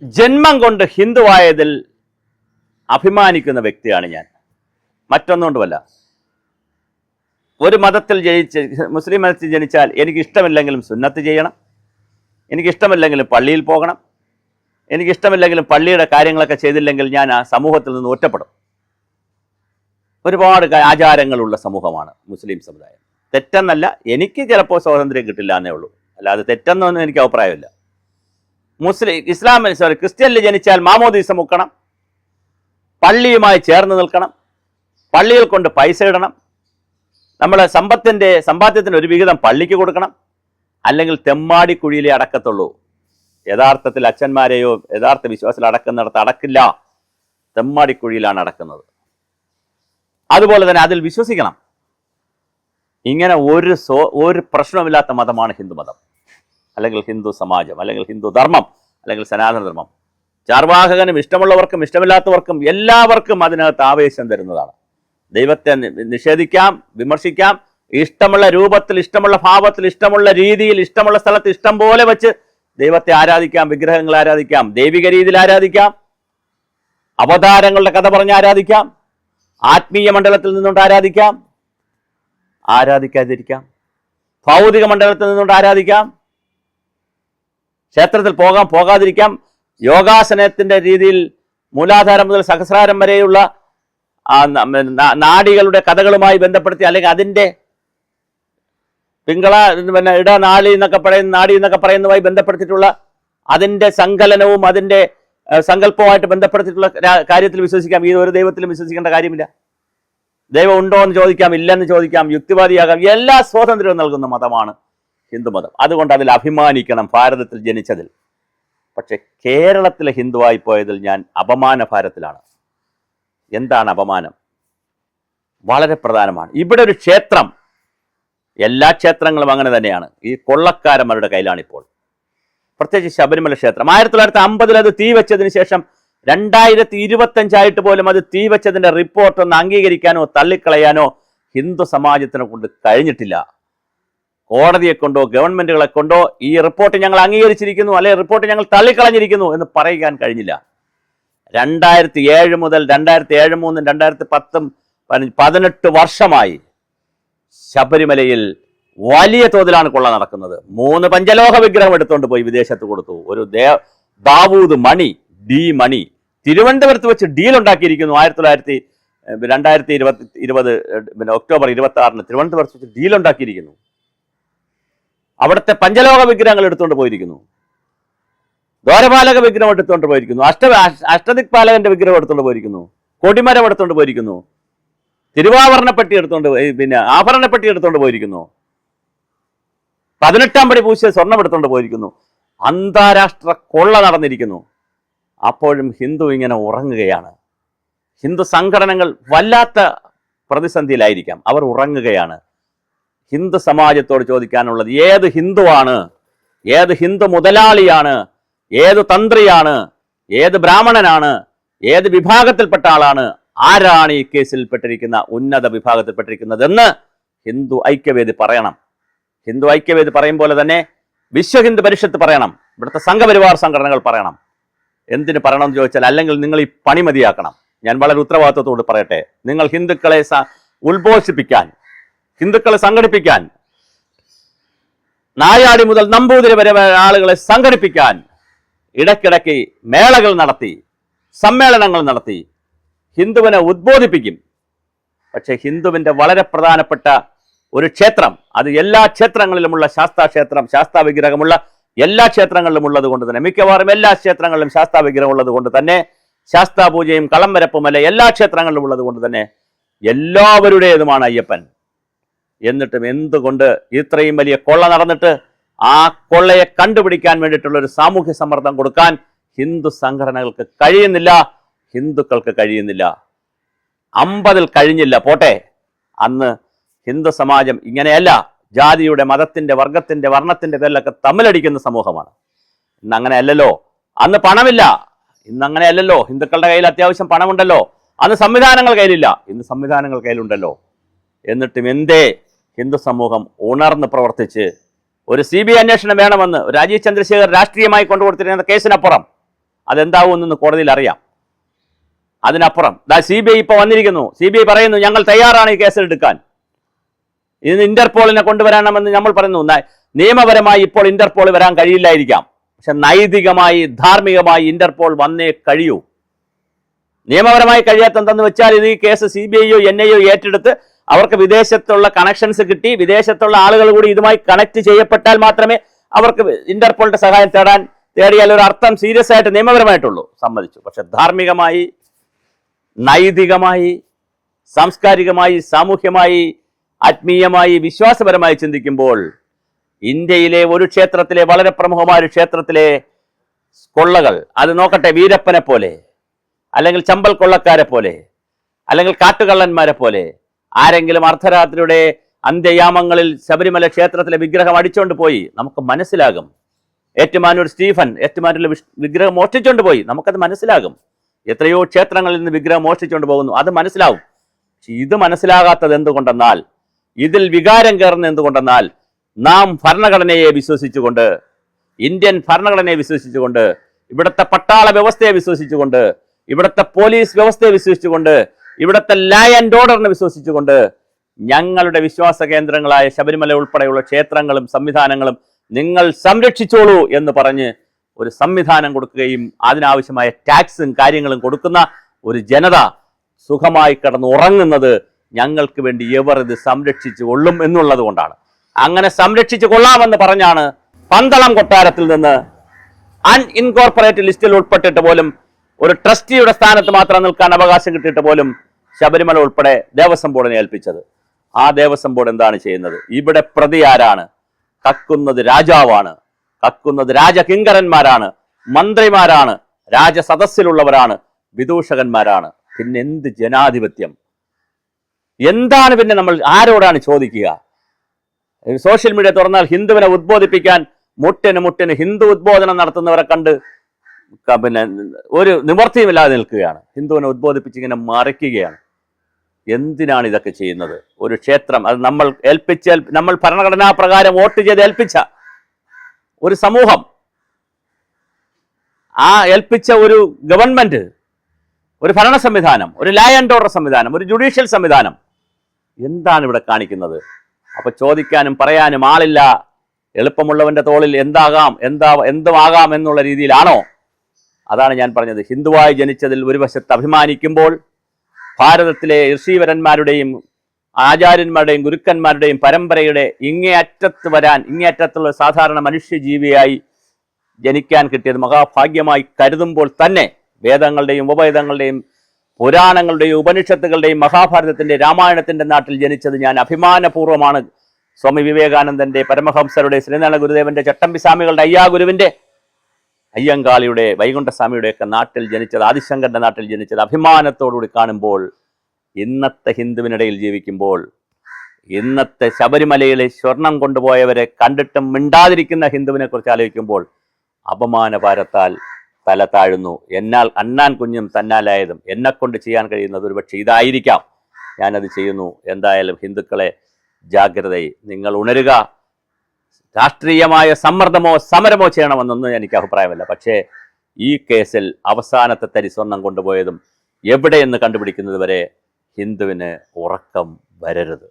ജന്മം കൊണ്ട് ഹിന്ദുവായതിൽ അഭിമാനിക്കുന്ന വ്യക്തിയാണ് ഞാൻ. മറ്റൊന്നുകൊണ്ടുമല്ല. ഒരു മതത്തിൽ ജനിച്ച് മുസ്ലിം മതത്തിൽ ജനിച്ചാൽ എനിക്കിഷ്ടമില്ലെങ്കിലും സുന്നത്ത് ചെയ്യണം, എനിക്കിഷ്ടമില്ലെങ്കിലും പള്ളിയിൽ പോകണം, എനിക്കിഷ്ടമില്ലെങ്കിലും പള്ളിയുടെ കാര്യങ്ങളൊക്കെ ചെയ്തില്ലെങ്കിൽ ഞാൻ ആ സമൂഹത്തിൽ നിന്ന് ഒറ്റപ്പെടും. ഒരുപാട് ആചാരങ്ങളുള്ള സമൂഹമാണ് മുസ്ലിം സമുദായം. തെറ്റെന്നല്ല, എനിക്ക് ചിലപ്പോൾ സ്വാതന്ത്ര്യം കിട്ടില്ല എന്നേ ഉള്ളൂ, അല്ലാതെ തെറ്റെന്നൊന്നും എനിക്ക് അഭിപ്രായമില്ല. ക്രിസ്ത്യനിൽ ജനിച്ചാൽ മാമോദീസ മുക്കണം, പള്ളിയുമായി ചേർന്ന് നിൽക്കണം, പള്ളിയിൽ കൊണ്ട് പൈസ ഇടണം, നമ്മളെ സമ്പാദ്യത്തിന് ഒരു വിഹിതം പള്ളിക്ക് കൊടുക്കണം, അല്ലെങ്കിൽ തെമ്മാടിക്കുഴിയിലേ അടക്കത്തുള്ളൂ. യഥാർത്ഥത്തിൽ അച്ഛന്മാരെയോ യഥാർത്ഥ വിശ്വാസത്തിൽ അടക്കുന്നിടത്ത് അടക്കില്ല, തെമ്മാടിക്കുഴിയിലാണ് അടക്കുന്നത്. അതുപോലെ തന്നെ അതിൽ വിശ്വസിക്കണം. ഇങ്ങനെ ഒരു പ്രശ്നമില്ലാത്ത മതമാണ് ഹിന്ദുമതം, അല്ലെങ്കിൽ ഹിന്ദു സമാജം, അല്ലെങ്കിൽ ഹിന്ദു ധർമ്മം, അല്ലെങ്കിൽ സനാതന ധർമ്മം. ചാർവാഹകനും ഇഷ്ടമുള്ളവർക്കും ഇഷ്ടമില്ലാത്തവർക്കും എല്ലാവർക്കും അതിനകത്ത് ആവേശം തരുന്നതാണ്. ദൈവത്തെ നിഷേധിക്കാം, വിമർശിക്കാം, ഇഷ്ടമുള്ള രൂപത്തിൽ, ഇഷ്ടമുള്ള ഭാവത്തിൽ, ഇഷ്ടമുള്ള രീതിയിൽ, ഇഷ്ടമുള്ള സ്ഥലത്ത് ഇഷ്ടം പോലെ വെച്ച് ദൈവത്തെ ആരാധിക്കാം, വിഗ്രഹങ്ങൾ ആരാധിക്കാം, ദൈവിക രീതിയിൽ ആരാധിക്കാം, അവതാരങ്ങളുടെ കഥ പറഞ്ഞ് ആരാധിക്കാം, ആത്മീയ മണ്ഡലത്തിൽ നിന്നുകൊണ്ട് ആരാധിക്കാം, ആരാധിക്കാതിരിക്കാം, ഭൗതിക മണ്ഡലത്തിൽ നിന്നുകൊണ്ട് ആരാധിക്കാം, ക്ഷേത്രത്തിൽ പോകാം, പോകാതിരിക്കാം, യോഗാസനത്തിന്റെ രീതിയിൽ മൂലാധാരം മുതൽ സഹസ്രാരം വരെയുള്ള നാഡികളുടെ കഥകളുമായി ബന്ധപ്പെടുത്തി, അല്ലെങ്കിൽ അതിൻ്റെ ഇടനാളി എന്നൊക്കെ പറയുന്ന നാഡി എന്നൊക്കെ പറയുന്നതുമായി ബന്ധപ്പെടുത്തിയിട്ടുള്ള അതിൻ്റെ സങ്കലനവും അതിൻ്റെ സങ്കല്പവുമായിട്ട് ബന്ധപ്പെടുത്തിയിട്ടുള്ള കാര്യത്തിൽ വിശ്വസിക്കാം. ഈ ഒരു ദൈവത്തിലും വിശ്വസിക്കേണ്ട കാര്യമില്ല. ദൈവം ഉണ്ടോ എന്ന് ചോദിക്കാം, ഇല്ലെന്ന് ചോദിക്കാം, യുക്തിവാദിയാകാം. എല്ലാ സ്വാതന്ത്ര്യവും നൽകുന്ന മതമാണ് ഹിന്ദുമതം. അതുകൊണ്ട് അതിൽ അഭിമാനിക്കണം, ഭാരതത്തിൽ ജനിച്ചതിൽ. പക്ഷെ കേരളത്തിലെ ഹിന്ദുവായി പോയതിൽ ഞാൻ അപമാന ഭാരത്തിലാണ്. എന്താണ് അപമാനം? വളരെ പ്രധാനമാണ്. ഇവിടെ ഒരു ക്ഷേത്രം, എല്ലാ ക്ഷേത്രങ്ങളും അങ്ങനെ തന്നെയാണ്, ഈ കൊള്ളക്കാരന്മാരുടെ കയ്യിലാണിപ്പോൾ. പ്രത്യേകിച്ച് ശബരിമല ക്ഷേത്രം 1950 അത് തീ വെച്ചതിന് ശേഷം 2025 പോലും അത് തീ വെച്ചതിന്റെ റിപ്പോർട്ട് ഒന്ന് അംഗീകരിക്കാനോ തള്ളിക്കളയാനോ ഹിന്ദു സമാജത്തിനെ കൊണ്ട് കഴിഞ്ഞിട്ടില്ല. കോടതിയെ കൊണ്ടോ ഗവൺമെന്റുകളെ കൊണ്ടോ ഈ റിപ്പോർട്ട് ഞങ്ങൾ അംഗീകരിച്ചിരിക്കുന്നു, അല്ലെങ്കിൽ റിപ്പോർട്ട് ഞങ്ങൾ തള്ളിക്കളഞ്ഞിരിക്കുന്നു എന്ന് പറയാൻ കഴിഞ്ഞില്ല. 2007 മുതൽ 2007, 2003, 2010, 18 വർഷമായി ശബരിമലയിൽ വലിയ തോതിലാണ് കൊള്ള നടക്കുന്നത്. 3 പഞ്ചലോഹ വിഗ്രഹം എടുത്തുകൊണ്ട് പോയി വിദേശത്ത് കൊടുത്തു. ഒരു ദാവൂദ് മണി, ഡി മണി, തിരുവനന്തപുരത്ത് വെച്ച് ഡീൽ ഉണ്ടാക്കിയിരിക്കുന്നു. 2020 ഒക്ടോബർ 26 തിരുവനന്തപുരത്ത് വെച്ച് ഡീൽ ഉണ്ടാക്കിയിരിക്കുന്നു. അവിടുത്തെ പഞ്ചലോഹ വിഗ്രഹങ്ങൾ എടുത്തുകൊണ്ട് പോയിരിക്കുന്നു, ദ്വാരപാലക വിഗ്രഹം എടുത്തുകൊണ്ട് പോയിരിക്കുന്നു, അഷ്ടദിക്പാലകന്റെ വിഗ്രഹം എടുത്തുകൊണ്ട് പോയിരിക്കുന്നു, കൊടിമരം എടുത്തുകൊണ്ട് പോയിരിക്കുന്നു, തിരുവാഭരണപ്പെട്ടി എടുത്തുകൊണ്ട് ആഭരണപ്പെട്ടി എടുത്തുകൊണ്ട് പോയിരിക്കുന്നു, 18-ാം പടി പൂശിയ സ്വർണം എടുത്തുകൊണ്ട് പോയിരിക്കുന്നു. അന്താരാഷ്ട്ര കൊള്ള നടന്നിരിക്കുന്നു. അപ്പോഴും ഹിന്ദു ഇങ്ങനെ ഉറങ്ങുകയാണ്. ഹിന്ദു സംഘടനകൾ വല്ലാത്ത പ്രതിസന്ധിയിലായിരിക്കാം, അവർ ഉറങ്ങുകയാണ്. ഹിന്ദു സമാജത്തോട് ചോദിക്കാനുള്ളത്, ഏത് ഹിന്ദുവാണ്, ഏത് ഹിന്ദു മുതലാളിയാണ്, ഏത് തന്ത്രിയാണ്, ഏത് ബ്രാഹ്മണനാണ്, ഏത് വിഭാഗത്തിൽപ്പെട്ട ആളാണ്, ആരാണ് ഈ കേസിൽപ്പെട്ടിരിക്കുന്ന ഉന്നത വിഭാഗത്തിൽപ്പെട്ടിരിക്കുന്നതെന്ന് ഹിന്ദു ഐക്യവേദി പറയണം. ഹിന്ദു ഐക്യവേദി പറയും പോലെ തന്നെ വിശ്വ ഹിന്ദു പരിഷത്ത് പറയണം, ഇവിടുത്തെ സംഘപരിവാർ സംഘടനകൾ പറയണം. എന്തിന് പറയണമെന്ന് ചോദിച്ചാൽ, അല്ലെങ്കിൽ നിങ്ങൾ ഈ പണി മതിയാക്കണം. ഞാൻ വളരെ ഉത്തരവാദിത്വത്തോട് പറയട്ടെ, നിങ്ങൾ ഹിന്ദുക്കളെ ഉത്ബോധിപ്പിക്കാൻ, ഹിന്ദുക്കളെ സംഘടിപ്പിക്കാൻ, നായാടി മുതൽ നമ്പൂതിരി വരെ ആളുകളെ സംഘടിപ്പിക്കാൻ ഇടയ്ക്കിടയ്ക്ക് മേളകൾ നടത്തി, സമ്മേളനങ്ങൾ നടത്തി ഹിന്ദുവിനെ ഉദ്ബോധിപ്പിക്കും. പക്ഷെ ഹിന്ദുവിൻ്റെ വളരെ പ്രധാനപ്പെട്ട ഒരു ക്ഷേത്രം, അത് എല്ലാ ക്ഷേത്രങ്ങളിലുമുള്ള ശാസ്താക്ഷേത്രം, ശാസ്താ വിഗ്രഹമുള്ള എല്ലാ ക്ഷേത്രങ്ങളിലും ഉള്ളത് കൊണ്ട് തന്നെ, മിക്കവാറും എല്ലാ ക്ഷേത്രങ്ങളിലും ശാസ്താ വിഗ്രഹം ഉള്ളത് കൊണ്ട് തന്നെ, ശാസ്താ പൂജയും കളംവരപ്പുമല്ല എല്ലാ ക്ഷേത്രങ്ങളിലും ഉള്ളത് കൊണ്ട് തന്നെ എല്ലാവരുടേതുമാണ് അയ്യപ്പൻ. എന്നിട്ടും എന്തുകൊണ്ട് ഇത്രയും വലിയ കൊള്ള നടന്നിട്ട് ആ കൊള്ളയെ കണ്ടുപിടിക്കാൻ വേണ്ടിയിട്ടുള്ള ഒരു സാമൂഹ്യ സമ്മർദ്ദം കൊടുക്കാൻ ഹിന്ദു സംഘടനകൾക്ക് കഴിയുന്നില്ല, ഹിന്ദുക്കൾക്ക് കഴിയുന്നില്ല? 50-ൽ കഴിഞ്ഞില്ല, പോട്ടെ. അന്ന് ഹിന്ദു സമാജം ഇങ്ങനെയല്ല, ജാതിയുടെ, മതത്തിന്റെ, വർഗത്തിന്റെ, വർണ്ണത്തിന്റെ പേരിലൊക്കെ തമ്മിലടിക്കുന്ന സമൂഹമാണ്. ഇന്ന് അങ്ങനെയല്ലല്ലോ. അന്ന് പണമില്ല, ഇന്ന് അങ്ങനെയല്ലല്ലോ. ഹിന്ദുക്കളുടെ കയ്യിൽ അത്യാവശ്യം പണമുണ്ടല്ലോ. അന്ന് സംവിധാനങ്ങൾ കയ്യിലില്ല, ഇന്ന് സംവിധാനങ്ങൾ കയ്യിലുണ്ടല്ലോ. എന്നിട്ടും എന്തേ ഹിന്ദു സമൂഹം ഉണർന്ന് പ്രവർത്തിച്ച് ഒരു CBI അന്വേഷണം വേണമെന്ന് രാജീവ് ചന്ദ്രശേഖർ രാഷ്ട്രീയമായി കൊണ്ടുകൊടുത്തിരുന്ന കേസിനപ്പുറം അതെന്താവുമെന്ന് കോടതിയിൽ അറിയാം. അതിനപ്പുറം CBI ഇപ്പോൾ വന്നിരിക്കുന്നു. CBI പറയുന്നു ഞങ്ങൾ തയ്യാറാണ് ഈ കേസിൽ എടുക്കാൻ. ഇന്ന് ഇന്റർപോളിനെ കൊണ്ടുവരാണമെന്ന് നമ്മൾ പറയുന്നു. നിയമപരമായി ഇപ്പോൾ ഇന്റർപോൾ വരാൻ കഴിയില്ലായിരിക്കാം, പക്ഷെ നൈതികമായി ധാർമ്മികമായി ഇന്റർപോൾ വന്നേ കഴിയൂ. നിയമപരമായി കഴിയാത്ത എന്തെന്ന് വെച്ചാൽ ഇത് ഈ കേസ് CBI NIA ഏറ്റെടുത്ത് അവർക്ക് വിദേശത്തുള്ള കണക്ഷൻസ് കിട്ടി, വിദേശത്തുള്ള ആളുകൾ കൂടി ഇതുമായി കണക്ട് ചെയ്യപ്പെട്ടാൽ മാത്രമേ അവർക്ക് ഇന്റർപോളിന്റെ സഹായം തേടിയാൽ ഒരു അർത്ഥം സീരിയസ് ആയിട്ട് നിയമപരമായിട്ടുള്ളൂ. സമ്മതിച്ചു. പക്ഷെ ധാർമ്മികമായി, നൈതികമായി, സാംസ്കാരികമായി, സാമൂഹ്യമായി, ആത്മീയമായി, വിശ്വാസപരമായി ചിന്തിക്കുമ്പോൾ ഇന്ത്യയിലെ ഒരു ക്ഷേത്രത്തിലെ, വളരെ പ്രമുഖമായ ഒരു ക്ഷേത്രത്തിലെ കൊള്ളകൾ, അത് നോക്കട്ടെ, വീരപ്പനെ പോലെ അല്ലെങ്കിൽ ചമ്പൽ കൊള്ളക്കാരെ പോലെ അല്ലെങ്കിൽ കാട്ടുകള്ളന്മാരെ പോലെ ആരെങ്കിലും അർദ്ധരാത്രിയുടെ അന്ത്യയാമങ്ങളിൽ ശബരിമല ക്ഷേത്രത്തിലെ വിഗ്രഹം അടിച്ചുകൊണ്ട് പോയി, നമുക്ക് മനസ്സിലാകും. ഏറ്റുമാനൂർ സ്റ്റീഫൻ ഏറ്റുമാനൂരിലെ വിഗ്രഹം മോഷ്ടിച്ചുകൊണ്ട് പോയി, നമുക്കത് മനസ്സിലാകും. എത്രയോ ക്ഷേത്രങ്ങളിൽ നിന്ന് വിഗ്രഹം മോഷ്ടിച്ചുകൊണ്ട് പോകുന്നു, അത് മനസ്സിലാവും. പക്ഷെ ഇത് മനസ്സിലാകാത്തത് എന്തുകൊണ്ടെന്നാൽ, ഇതിൽ വികാരം കയറുന്ന എന്തുകൊണ്ടെന്നാൽ, നാം ഭരണഘടനയെ വിശ്വസിച്ചുകൊണ്ട്, ഇന്ത്യൻ ഭരണഘടനയെ വിശ്വസിച്ചുകൊണ്ട്, ഇവിടുത്തെ പട്ടാള വ്യവസ്ഥയെ വിശ്വസിച്ചുകൊണ്ട്, ഇവിടുത്തെ പോലീസ് വ്യവസ്ഥയെ വിശ്വസിച്ചുകൊണ്ട്, ഇവിടുത്തെ ലാ ആൻഡ് ഓർഡറിനെ വിശ്വസിച്ചുകൊണ്ട് ഞങ്ങളുടെ വിശ്വാസ കേന്ദ്രങ്ങളായ ശബരിമല ഉൾപ്പെടെയുള്ള ക്ഷേത്രങ്ങളും സംവിധാനങ്ങളും നിങ്ങൾ സംരക്ഷിച്ചോളൂ എന്ന് പറഞ്ഞ് ഒരു സംവിധാനം കൊടുക്കുകയും അതിനാവശ്യമായ ടാക്സും കാര്യങ്ങളും കൊടുക്കുന്ന ഒരു ജനത സുഖമായി കിടന്ന് ഉറങ്ങുന്നത് ഞങ്ങൾക്ക് വേണ്ടി എവർ ഇത് സംരക്ഷിച്ചു കൊള്ളും എന്നുള്ളത് കൊണ്ടാണ്. അങ്ങനെ സംരക്ഷിച്ചു കൊള്ളാമെന്ന് പറഞ്ഞാണ് പന്തളം കൊട്ടാരത്തിൽ നിന്ന് അൺഇൻകോർപ്പറേറ്റഡ് ലിസ്റ്റിൽ ഉൾപ്പെട്ടിട്ട് പോലും ഒരു ട്രസ്റ്റിയുടെ സ്ഥാനത്ത് മാത്രം നിൽക്കാൻ അവകാശം കിട്ടിയിട്ട് പോലും ശബരിമല ഉൾപ്പെടെ ദേവസ്വം ബോർഡിനെ ഏൽപ്പിച്ചത്. ആ ദേവസ്വം ബോർഡ് എന്താണ് ചെയ്യുന്നത്? ഇവിടെ പ്രതി ആരാണ്? കക്കുന്നത് രാജാവാണ്, കക്കുന്നത് രാജകിങ്കരന്മാരാണ്, മന്ത്രിമാരാണ്, രാജസദസ്സിലുള്ളവരാണ്, വിദൂഷകന്മാരാണ്. പിന്നെ എന്ത് ജനാധിപത്യം? എന്താണ് പിന്നെ നമ്മൾ ആരോടാണ് ചോദിക്കുക? സോഷ്യൽ മീഡിയ തുറന്നാൽ ഹിന്ദുവിനെ ഉദ്ബോധിപ്പിക്കാൻ മുട്ടിന് ഹിന്ദു ഉദ്ബോധനം നടത്തുന്നവരെ കണ്ട് പിന്നെ ഒരു നിവർത്തിയുമില്ലാതെ നിൽക്കുകയാണ്. ഹിന്ദുവിനെ ഉദ്ബോധിപ്പിച്ചിങ്ങനെ മറിക്കുകയാണ്. എന്തിനാണ് ഇതൊക്കെ ചെയ്യുന്നത്? ഒരു ക്ഷേത്രം, അത് നമ്മൾ ഭരണഘടനാ പ്രകാരം വോട്ട് ചെയ്ത് ഏൽപ്പിച്ച ഒരു സമൂഹം, ആ ഏൽപ്പിച്ച ഒരു ഗവൺമെന്റ്, ഒരു ഭരണ സംവിധാനം, ഒരു ലാ ആൻഡ് ഓർഡർ സംവിധാനം, ഒരു ജുഡീഷ്യൽ സംവിധാനം എന്താണ് ഇവിടെ കാണിക്കുന്നത്? അപ്പൊ ചോദിക്കാനും പറയാനും ആളില്ല. എളുപ്പമുള്ളവന്റെ തോളിൽ എന്തുമാകാം എന്നുള്ള രീതിയിലാണോ? അതാണ് ഞാൻ പറഞ്ഞത്. ഹിന്ദുവായി ജനിച്ചതിൽ ഒരു വശത്ത് അഭിമാനിക്കുമ്പോൾ ഭാരതത്തിലെ ഋഷീവരന്മാരുടെയും ആചാര്യന്മാരുടെയും ഗുരുക്കന്മാരുടെയും പരമ്പരയുടെ ഇങ്ങേയറ്റത്തുള്ള സാധാരണ മനുഷ്യജീവിയായി ജനിക്കാൻ കിട്ടിയത് മഹാഭാഗ്യമായി കരുതുമ്പോൾ തന്നെ വേദങ്ങളുടെയും ഉപവേദങ്ങളുടെയും പുരാണങ്ങളുടെയും ഉപനിഷത്തുകളുടെയും മഹാഭാരതത്തിന്റെ രാമായണത്തിന്റെ നാട്ടിൽ ജനിച്ചത് ഞാൻ അഭിമാനപൂർവ്വമാണ്. സ്വാമി വിവേകാനന്ദന്റെ, പരമഹംസരുടെ, ശ്രീനാരായണ ഗുരുദേവന്റെ, ചട്ടമ്പി സ്വാമികളുടെ, അയ്യാഗുരുവിന്റെ, അയ്യങ്കാളിയുടെ, വൈകുണ്ഠസ്വാമിയുടെ ഒക്കെ നാട്ടിൽ ജനിച്ചത്, ആദിശങ്കരന്റെ നാട്ടിൽ ജനിച്ചത് അഭിമാനത്തോടുകൂടി കാണുമ്പോൾ, ഇന്നത്തെ ഹിന്ദുവിനിടയിൽ ജീവിക്കുമ്പോൾ, ഇന്നത്തെ ശബരിമലയിലെ സ്വർണം കൊണ്ടുപോയവരെ കണ്ടിട്ടും മിണ്ടാതിരിക്കുന്ന ഹിന്ദുവിനെ കുറിച്ച് ആലോചിക്കുമ്പോൾ അപമാനഭാരത്താൽ തല താഴുന്നു. എന്നാൽ അണ്ണാൻ കുഞ്ഞും തന്നാലായതും എന്നെക്കൊണ്ട് ചെയ്യാൻ കഴിയുന്നത് ഒരുപക്ഷെ ഇതായിരിക്കാം. ഞാനത് ചെയ്യുന്നു. എന്തായാലും ഹിന്ദുക്കളെ, ജാഗ്രതയെ, നിങ്ങൾ ഉണരുക. രാഷ്ട്രീയമായ സമ്മർദ്ദമോ സമരമോ ചെയ്യണമെന്നൊന്നും എനിക്ക് അഭിപ്രായമില്ല. പക്ഷേ ഈ കേസിൽ അവസാനത്തെ തരി സ്വർണം കൊണ്ടുപോയതും എവിടെയെന്ന് കണ്ടുപിടിക്കുന്നത് വരെ ഹിന്ദുവിന് ഉറക്കം വരരുത്.